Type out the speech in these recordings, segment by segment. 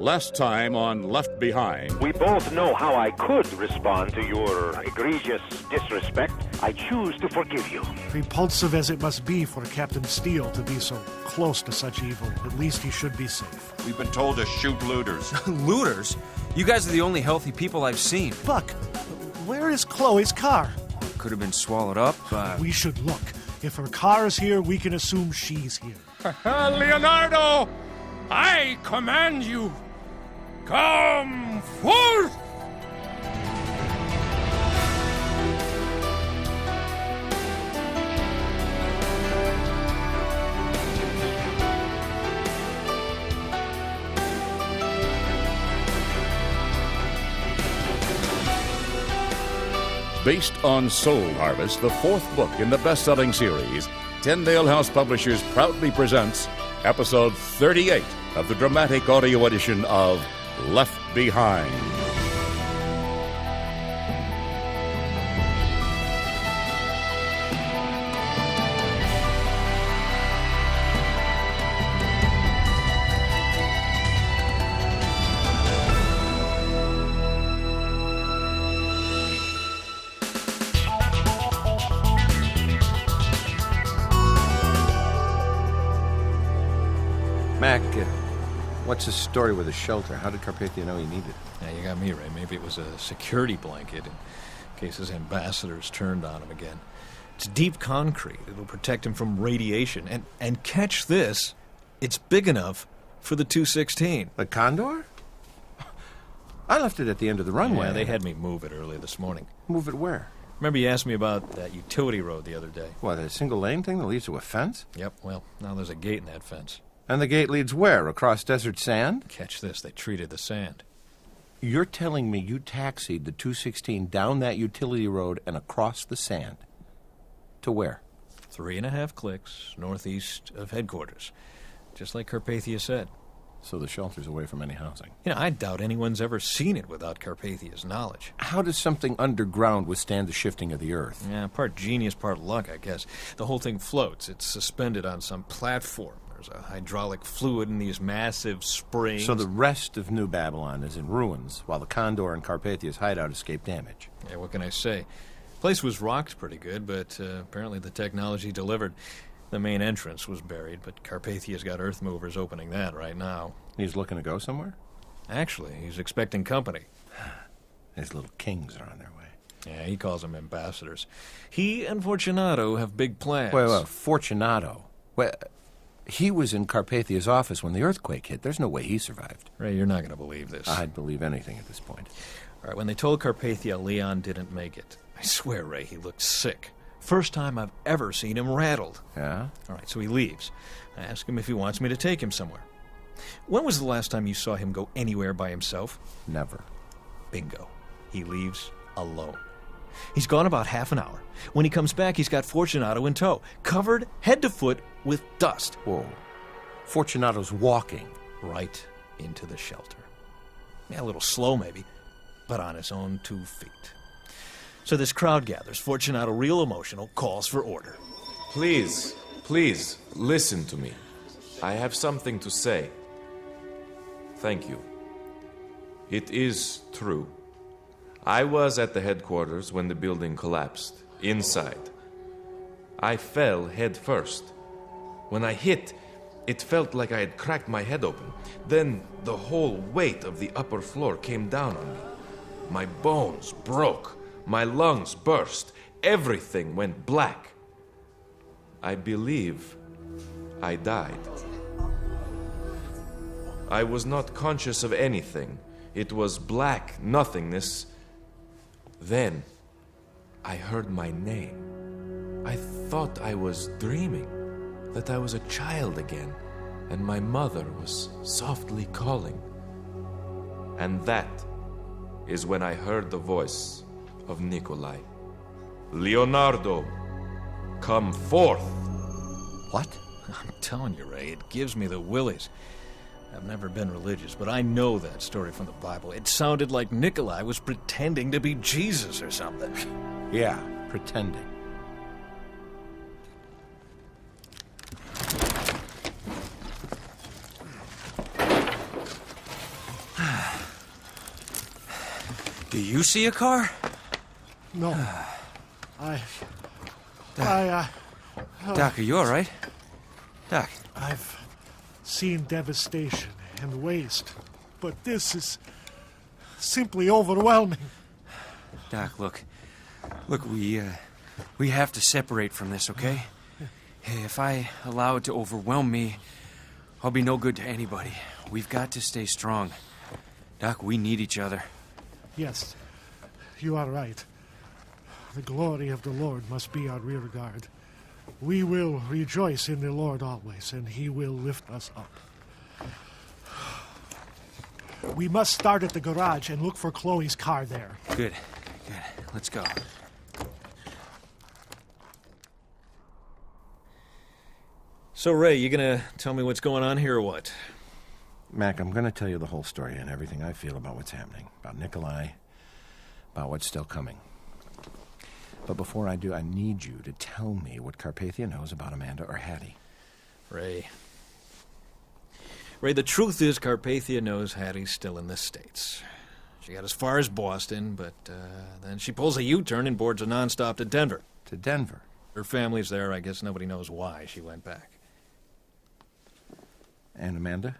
Last time on Left Behind. We both know how I could respond to your egregious disrespect. I choose to forgive you. Repulsive as it must be for Captain Steele to be so close to such evil, at least he should be safe. We've been told to shoot looters. Looters? You guys are the only healthy people I've seen. Buck, where is Chloe's car? Could have been swallowed up. We should look. If her car is here, we can assume she's here. Leonardo, I command you, come forth! Based on Soul Harvest, the fourth book in the best-selling series, Tyndale House Publishers proudly presents episode 38 of the dramatic audio edition of Left Behind. Mac, what's the story with the shelter? How did Carpathia know he needed it? Yeah, you got me, Ray. Maybe it was a security blanket in case his ambassadors turned on him again. It's deep concrete. It'll protect him from radiation. And catch this, it's big enough for the 216. The Condor? I left it at the end of the runway. Yeah, they had me move it early this morning. Move it where? Remember you asked me about that utility road the other day? What, a single-lane thing that leads to a fence? Yep, well, now there's a gate in that fence. And the gate leads where? Across desert sand? Catch this, they treated the sand. You're telling me you taxied the 216 down that utility road and across the sand? To where? 3.5 clicks northeast of headquarters. Just like Carpathia said. So the shelter's away from any housing. You know, I doubt anyone's ever seen it without Carpathia's knowledge. How does something underground withstand the shifting of the earth? Yeah, part genius, part luck, I guess. The whole thing floats. It's suspended on some platform. There's a hydraulic fluid in these massive springs. So the rest of New Babylon is in ruins, while the Condor and Carpathia's hideout escaped damage. Yeah, what can I say? The place was rocked pretty good, but apparently the technology delivered. The main entrance was buried, but Carpathia's got earth movers opening that right now. He's looking to go somewhere? Actually, he's expecting company. His little kings are on their way. Yeah, he calls them ambassadors. He and Fortunato have big plans. Wait, Fortunato? Well, he was in Carpathia's office when the earthquake hit. There's no way he survived. Ray, you're not going to believe this. I'd believe anything at this point. All right, when they told Carpathia Leon didn't make it, I swear, Ray, he looked sick. First time I've ever seen him rattled. Yeah? All right, so he leaves. I ask him if he wants me to take him somewhere. When was the last time you saw him go anywhere by himself? Never. Bingo. He leaves alone. He's gone about half an hour. When he comes back, he's got Fortunato in tow, covered head to foot with dust. Whoa. Fortunato's walking. Right into the shelter. Yeah, a little slow maybe, but on his own 2 feet. So this crowd gathers. Fortunato, real emotional, calls for order. Please, listen to me. I have something to say. Thank you. It is true. I was at the headquarters when the building collapsed, inside. I fell head first. When I hit, it felt like I had cracked my head open. Then the whole weight of the upper floor came down on me. My bones broke. My lungs burst. Everything went black. I believe I died. I was not conscious of anything. It was black nothingness. Then I heard my name. I thought I was dreaming, that I was a child again, and my mother was softly calling. And that is when I heard the voice of Nikolai. Leonardo, come forth. What? I'm telling you, Ray, it gives me the willies. I've never been religious, but I know that story from the Bible. It sounded like Nikolai was pretending to be Jesus or something. Yeah, pretending. Do you see a car? No. Doc, are you all right? Doc. I've seen devastation and waste, but this is simply overwhelming. Doc, look. Look, we have to separate from this, okay? If I allow it to overwhelm me, I'll be no good to anybody. We've got to stay strong. Doc, we need each other. Yes, you are right. The glory of the Lord must be our rear guard. We will rejoice in the Lord always, and he will lift us up. We must start at the garage and look for Chloe's car there. Good. Let's go. So, Ray, you gonna tell me what's going on here or what? Mac, I'm going to tell you the whole story and everything I feel about what's happening, about Nikolai, about what's still coming. But before I do, I need you to tell me what Carpathia knows about Amanda or Hattie. Ray, the truth is Carpathia knows Hattie's still in the States. She got as far as Boston, but then she pulls a U-turn and boards a nonstop to Denver. To Denver? Her family's there. I guess nobody knows why she went back. And Amanda?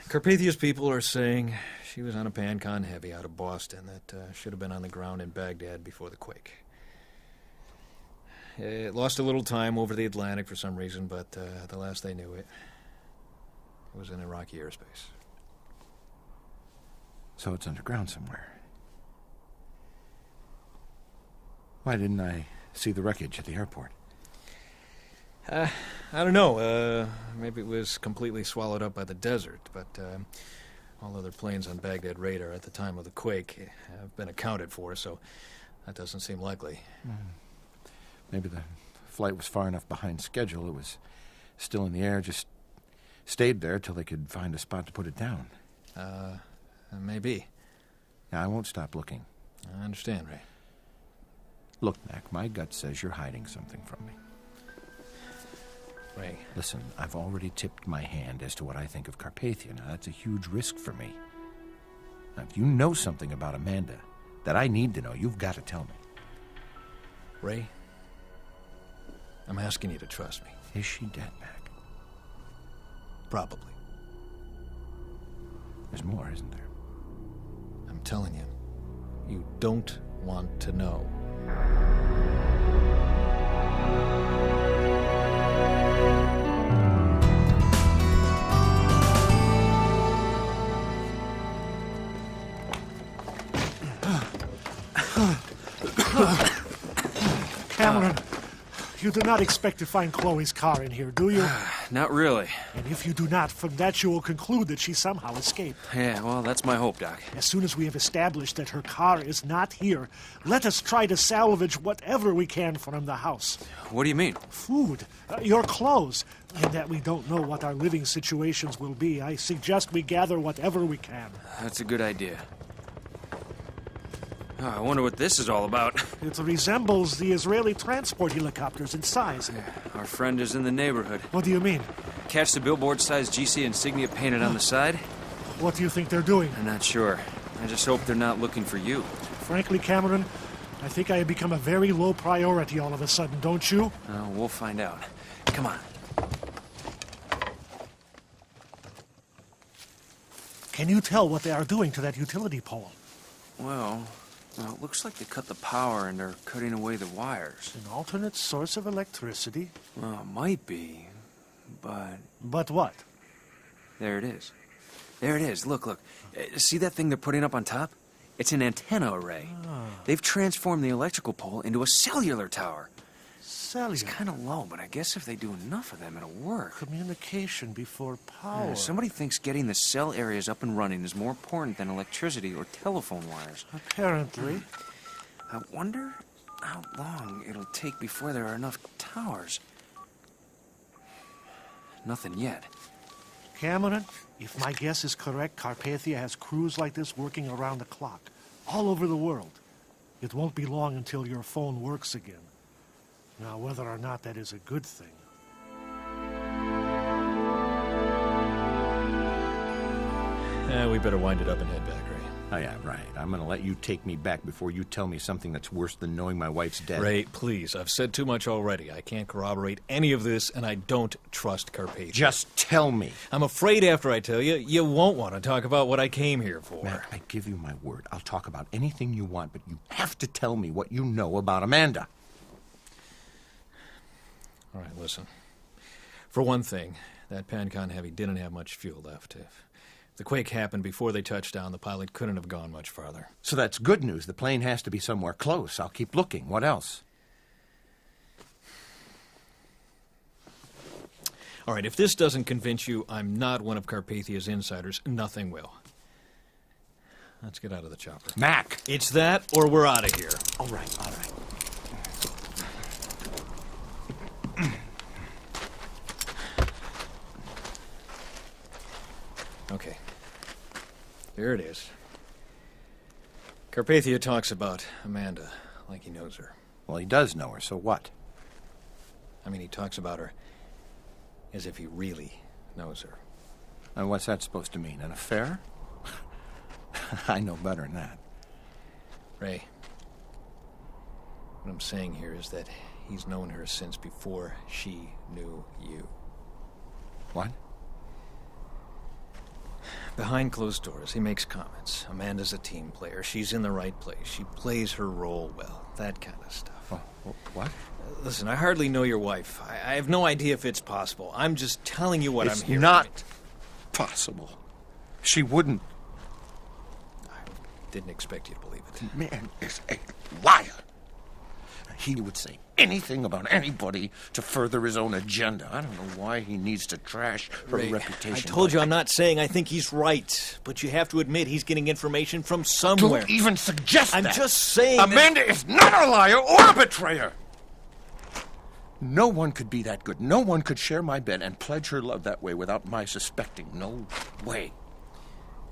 Carpathia's people are saying she was on a Pancon Heavy out of Boston that should have been on the ground in Baghdad before the quake. It lost a little time over the Atlantic for some reason, but the last they knew it was in Iraqi airspace. So it's underground somewhere. Why didn't I see the wreckage at the airport? I don't know. Maybe it was completely swallowed up by the desert, but all other planes on Baghdad radar at the time of the quake have been accounted for, so that doesn't seem likely. Maybe the flight was far enough behind schedule. It was still in the air, just stayed there till they could find a spot to put it down. Maybe. Now, I won't stop looking. I understand, Ray. Look, Mac, my gut says you're hiding something from me. Ray. Listen, I've already tipped my hand as to what I think of Carpathia. Now, that's a huge risk for me. Now, if you know something about Amanda that I need to know, you've got to tell me. Ray, I'm asking you to trust me. Is she dead, Mac? Probably. There's more, isn't there? I'm telling you, you don't want to know. Cameron, you do not expect to find Chloe's car in here, do you? Not really. And if you do not, from that you will conclude that she somehow escaped. Yeah, well, that's my hope, Doc. As soon as we have established that her car is not here, let us try to salvage whatever we can from the house. What do you mean? Food, your clothes, and that we don't know what our living situations will be. I suggest we gather whatever we can. That's a good idea. Oh, I wonder what this is all about. It resembles the Israeli transport helicopters in size. Our friend is in the neighborhood. What do you mean? Catch the billboard-sized GC insignia painted on the side? What do you think they're doing? I'm not sure. I just hope they're not looking for you. Frankly, Cameron, I think I have become a very low priority all of a sudden, don't you? We'll find out. Come on. Can you tell what they are doing to that utility pole? Well, it looks like they cut the power and they're cutting away the wires. An alternate source of electricity? Well, it might be, but... But what? There it is. There it is. Look. See that thing they're putting up on top? It's an antenna array. They've transformed the electrical pole into a cellular tower. Cellular? It's kind of low, but I guess if they do enough of them, it'll work. Communication before power. Yeah, somebody thinks getting the cell areas up and running is more important than electricity or telephone wires. Apparently. I wonder how long it'll take before there are enough towers. Nothing yet. Cameron, if my guess is correct, Carpathia has crews like this working around the clock, all over the world. It won't be long until your phone works again. Now, whether or not that is a good thing. We better wind it up and head back, Ray. Oh, yeah, right. I'm going to let you take me back before you tell me something that's worse than knowing my wife's dead. Ray, please. I've said too much already. I can't corroborate any of this, and I don't trust Carpathia. Just tell me. I'm afraid after I tell you, you won't want to talk about what I came here for. Matt, I give you my word. I'll talk about anything you want, but you have to tell me what you know about Amanda. All right, listen. For one thing, that Pancon Heavy didn't have much fuel left. If the quake happened before they touched down, the pilot couldn't have gone much farther. So that's good news. The plane has to be somewhere close. I'll keep looking. What else? All right, if this doesn't convince you I'm not one of Carpathia's insiders, nothing will. Let's get out of the chopper. Mac! It's that, or we're out of here. All right, all right. Okay. Here it is. Carpathia talks about Amanda like he knows her. Well, he does know her, so what? I mean, he talks about her as if he really knows her. And what's that supposed to mean? An affair? I know better than that. Ray, what I'm saying here is that he's known her since before she knew you. What? Behind closed doors, he makes comments. Amanda's a team player. She's in the right place. She plays her role well. That kind of stuff. Oh, what? Listen, I hardly know your wife. I have no idea if it's possible. I'm just telling you what I'm hearing. It's not possible. She wouldn't. I didn't expect you to believe it. The man is a liar. He would say anything about anybody to further his own agenda. I don't know why he needs to trash her Ray, reputation. I told you I'm not saying I think he's right, but you have to admit he's getting information from somewhere. Don't even suggest I'm that. just saying Amanda is not a liar or a betrayer. No one could be that good. No one could share my bed and pledge her love that way without my suspecting. No way.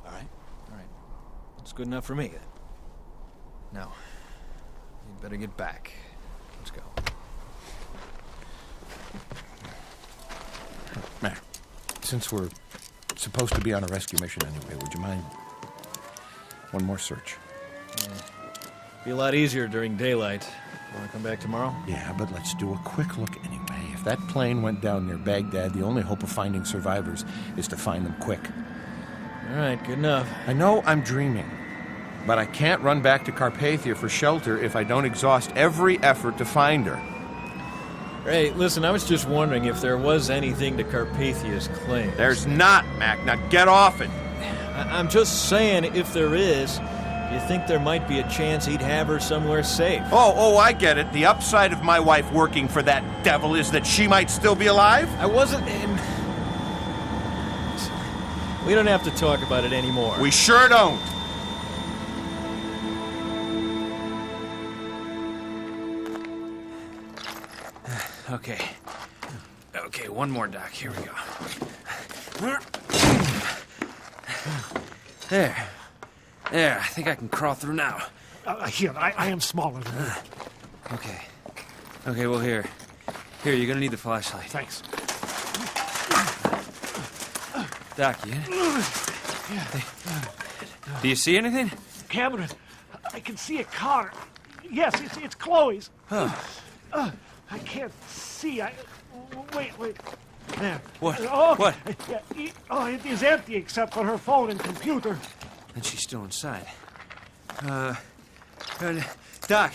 All right. That's good enough for me, then. Now, you better get back. Let's go. Mac, since we're supposed to be on a rescue mission anyway, would you mind one more search? Be a lot easier during daylight. Want to come back tomorrow? Yeah, but let's do a quick look anyway. If that plane went down near Baghdad, the only hope of finding survivors is to find them quick. All right, good enough. I know I'm dreaming, but I can't run back to Carpathia for shelter if I don't exhaust every effort to find her. Ray, listen, I was just wondering if there was anything to Carpathia's claim. There's not, Mac. Now get off it. I'm just saying, if there is, you think there might be a chance he'd have her somewhere safe? Oh, I get it. The upside of my wife working for that devil is that she might still be alive? I wasn't in... We don't have to talk about it anymore. We sure don't. Okay, one more, Doc. Here we go. There, I think I can crawl through now. Here, I am smaller than you. Okay, well, here, you're gonna need the flashlight. Thanks. Doc, do you see anything? Cameron, I can see a car. Yes, it's Chloe's. I can't see. Wait. There. What? Oh, What? Yeah, it is empty except for her phone and computer. And she's still inside. Doc,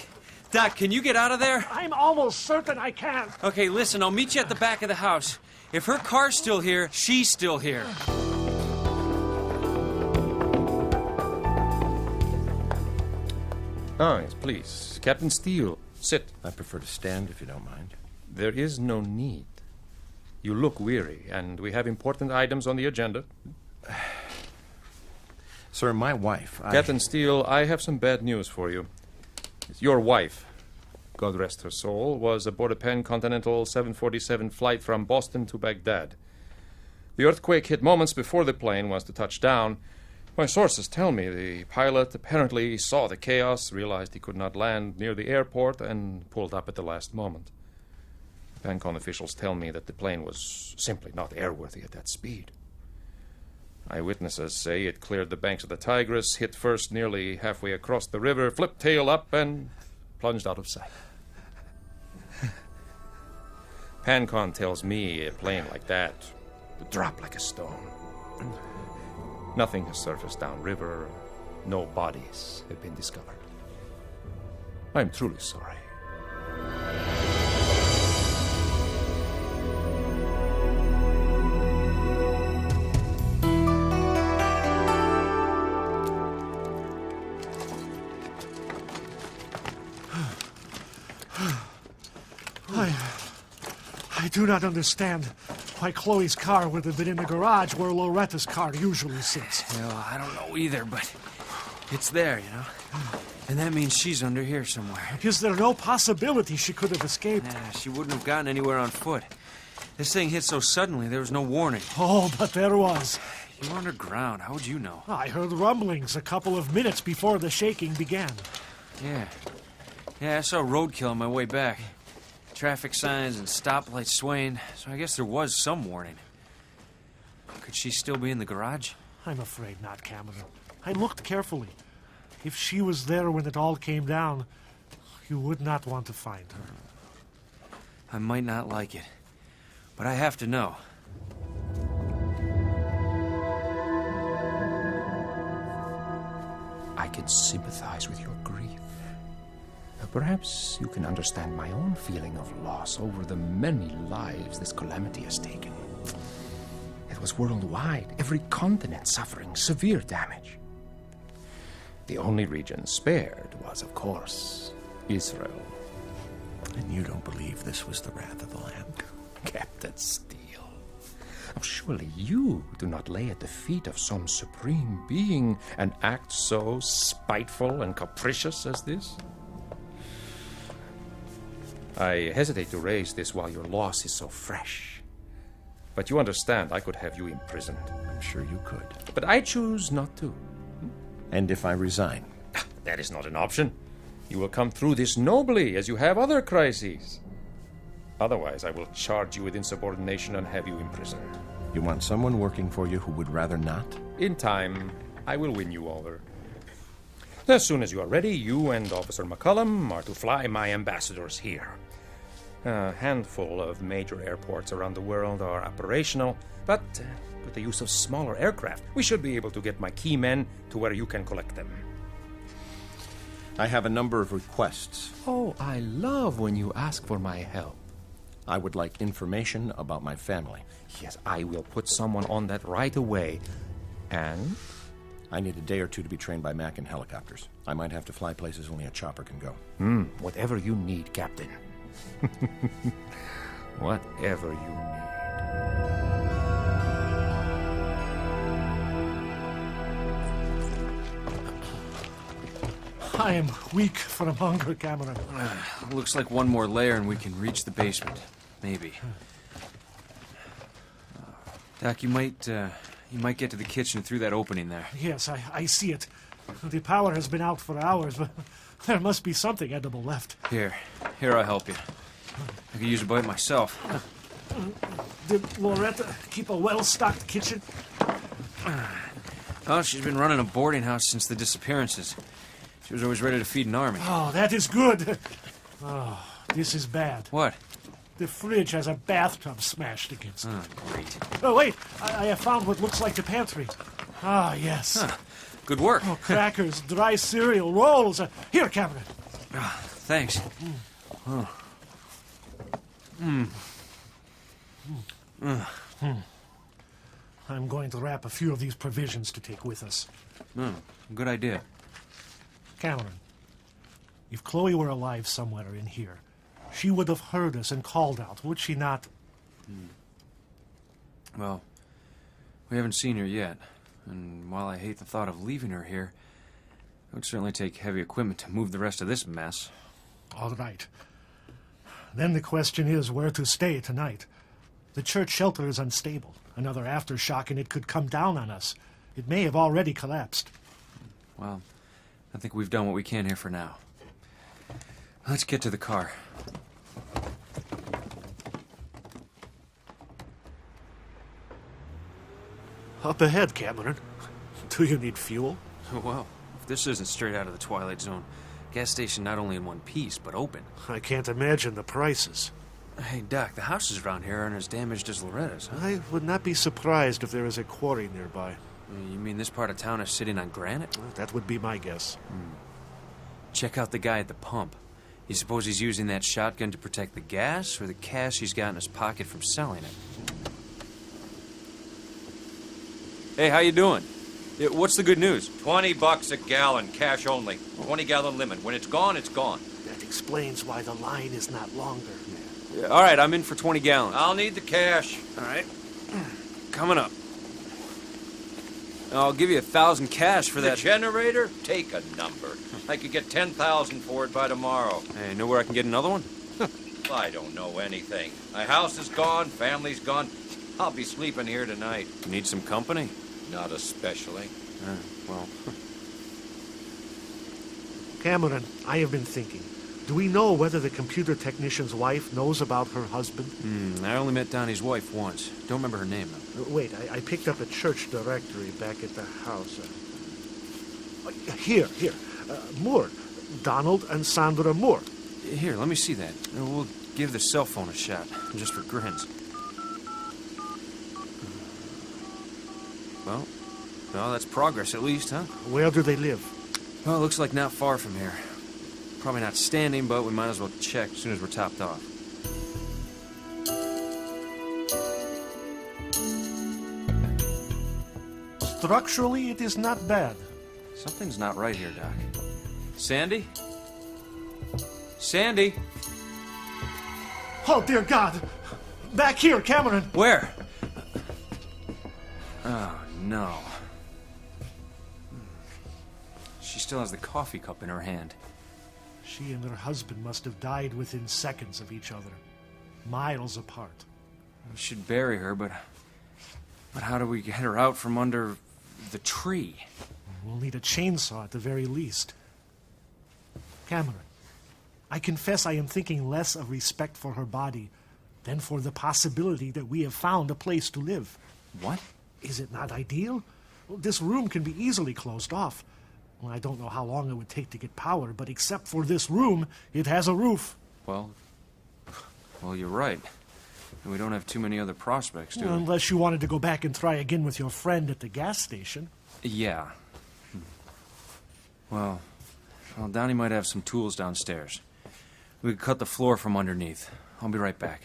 can you get out of there? I'm almost certain I can. Okay, listen, I'll meet you at the back of the house. If her car's still here, she's still here. Yes, please. Captain Steele, sit. I prefer to stand if you don't mind. There is no need. You look weary, and we have important items on the agenda. Sir, my wife, Captain Steele, I have some bad news for you. Your wife, God rest her soul, was aboard a Pan-Continental 747 flight from Boston to Baghdad. The earthquake hit moments before the plane was to touch down. My sources tell me the pilot apparently saw the chaos, realized he could not land near the airport, and pulled up at the last moment. PanCon officials tell me that the plane was simply not airworthy at that speed. Eyewitnesses say it cleared the banks of the Tigris, hit first nearly halfway across the river, flipped tail up, and plunged out of sight. Pancon tells me a plane like that would drop like a stone. Nothing has surfaced downriver. No bodies have been discovered. I'm truly sorry. I do not understand why Chloe's car would have been in the garage where Loretta's car usually sits. Well, I don't know either, but it's there, you know? And that means she's under here somewhere. Is there no possibility she could have escaped? Nah, she wouldn't have gotten anywhere on foot. This thing hit so suddenly, there was no warning. Oh, but there was. You were underground. How would you know? I heard rumblings a couple of minutes before the shaking began. Yeah. Yeah, I saw roadkill on my way back. Traffic signs and stoplights swaying, so I guess there was some warning. Could she still be in the garage? I'm afraid not, Cameron. I looked carefully. If she was there when it all came down, you would not want to find her. I might not like it, but I have to know. I can sympathize with your grief. Perhaps you can understand my own feeling of loss over the many lives this calamity has taken. It was worldwide, every continent suffering severe damage. The only region spared was, of course, Israel. And you don't believe this was the wrath of the land? Captain Steele. Oh, surely you do not lay at the feet of some supreme being and act so spiteful and capricious as this? I hesitate to raise this while your loss is so fresh. But you understand I could have you imprisoned. I'm sure you could. But I choose not to. And if I resign? That is not an option. You will come through this nobly, as you have other crises. Otherwise, I will charge you with insubordination and have you imprisoned. You want someone working for you who would rather not? In time, I will win you over. As soon as you are ready, you and Officer McCullum are to fly my ambassadors here. A handful of major airports around the world are operational, but with the use of smaller aircraft, we should be able to get my key men to where you can collect them. I have a number of requests. Oh, I love when you ask for my help. I would like information about my family. Yes, I will put someone on that right away. And? I need a day or two to be trained by Mac in helicopters. I might have to fly places only a chopper can go. Whatever you need, Captain. Whatever you need. I am weak from hunger, Cameron. Looks like one more layer and we can reach the basement. Maybe. Doc, you might get to the kitchen through that opening there. Yes, I see it. The power has been out for hours, but there must be something edible left. Here, I'll help you. I could use a bite myself. Did Loretta keep a well-stocked kitchen? Oh, she's been running a boarding house since the disappearances. She was always ready to feed an army. Oh, that is good. Oh, this is bad. What? The fridge has a bathtub smashed against it. Oh, great. Oh, wait. I have found what looks like the pantry. Ah, yes. Huh. Good work. Oh, crackers, dry cereal, rolls. Here, Cameron. Thanks. I'm going to wrap a few of these provisions to take with us. Good idea. Cameron, if Chloe were alive somewhere in here, she would have heard us and called out, would she not? Well, we haven't seen her yet. And while I hate the thought of leaving her here, it would certainly take heavy equipment to move the rest of this mess. All right. Then the question is where to stay tonight. The church shelter is unstable. Another aftershock and it could come down on us. It may have already collapsed. Well, I think we've done what we can here for now. Let's get to the car. Up ahead, Cameron. Do you need fuel? Well, if this isn't straight out of the Twilight Zone, gas station not only in one piece, but open. I can't imagine the prices. Hey, Doc, the houses around here aren't as damaged as Loretta's, huh? I would not be surprised if there is a quarry nearby. You mean this part of town is sitting on granite? Well, that would be my guess. Check out the guy at the pump. You suppose he's using that shotgun to protect the gas, or the cash he's got in his pocket from selling it? Hey, how you doing? What's the good news? $20 a gallon, cash only. 20-gallon limit. When it's gone, it's gone. That explains why the line is not longer. All right, I'm in for 20 gallons. I'll need the cash. All right. Coming up. I'll give you 1,000 cash for The that. generator? Take a number. I could get 10,000 for it by tomorrow. Hey, know where I can get another one? I don't know anything. My house is gone, family's gone. I'll be sleeping here tonight. You need some company? Not especially. Well. Cameron, I have been thinking. Do we know whether the computer technician's wife knows about her husband? I only met Donnie's wife once. Don't remember her name, though. Wait, I picked up a church directory back at the house. Here. Moore. Donald and Sandra Moore. Here, let me see that. We'll give the cell phone a shot, just for grins. Well, that's progress at least, huh? Where do they live? Well, it looks like not far from here. Probably not standing, but we might as well check as soon as we're topped off. Structurally, it is not bad. Something's not right here, Doc. Sandy? Sandy? Oh, dear God! Back here, Cameron! Where? Oh, no. She still has the coffee cup in her hand. She and her husband must have died within seconds of each other. Miles apart. We should bury her, but how do we get her out from under the tree? We'll need a chainsaw at the very least. Cameron, I confess I am thinking less of respect for her body than for the possibility that we have found a place to live. What? Is it not ideal? Well, this room can be easily closed off. Well, I don't know how long it would take to get power, but except for this room, it has a roof. Well, you're right. We don't have too many other prospects, do we? Unless you wanted to go back and try again with your friend at the gas station. Yeah. Well, Donnie might have some tools downstairs. We could cut the floor from underneath. I'll be right back.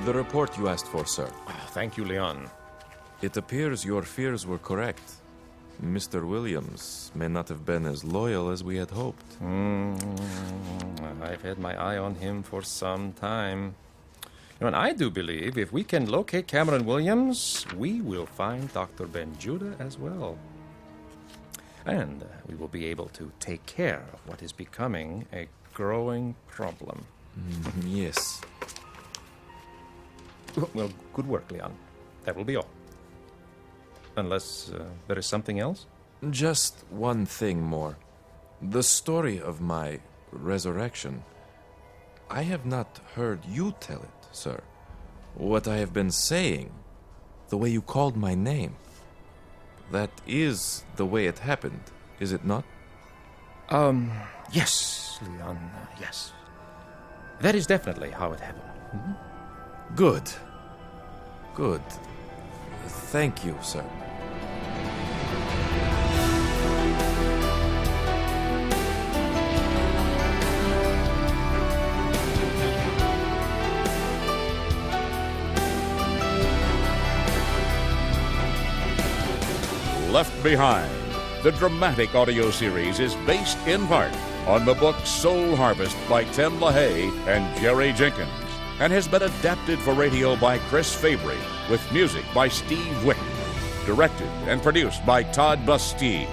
The report you asked for, sir. Thank you, Leon. It appears your fears were correct. Mr. Williams may not have been as loyal as we had hoped. I've had my eye on him for some time. And I do believe if we can locate Cameron Williams, we will find Dr. Ben-Judah as well. And we will be able to take care of what is becoming a growing problem. Yes. Well, good work, Leon. That will be all. Unless there is something else? Just one thing more. The story of my resurrection. I have not heard you tell it, sir. What I have been saying, the way you called my name. That is the way it happened, is it not? Yes, Leon, yes. That is definitely how it happened. Mm-hmm. Good. Good. Thank you, sir. Left Behind, the dramatic audio series, is based in part on the book Soul Harvest by Tim LaHaye and Jerry Jenkins, and has been adapted for radio by Chris Fabry, with music by Steve Wick, directed and produced by Todd Bastide.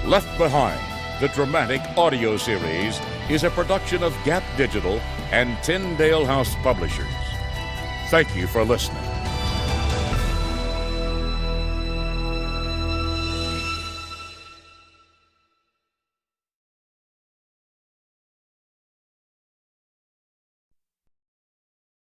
Left Behind, the dramatic audio series, is a production of Gap Digital and Tyndale House Publishers. Thank you for listening.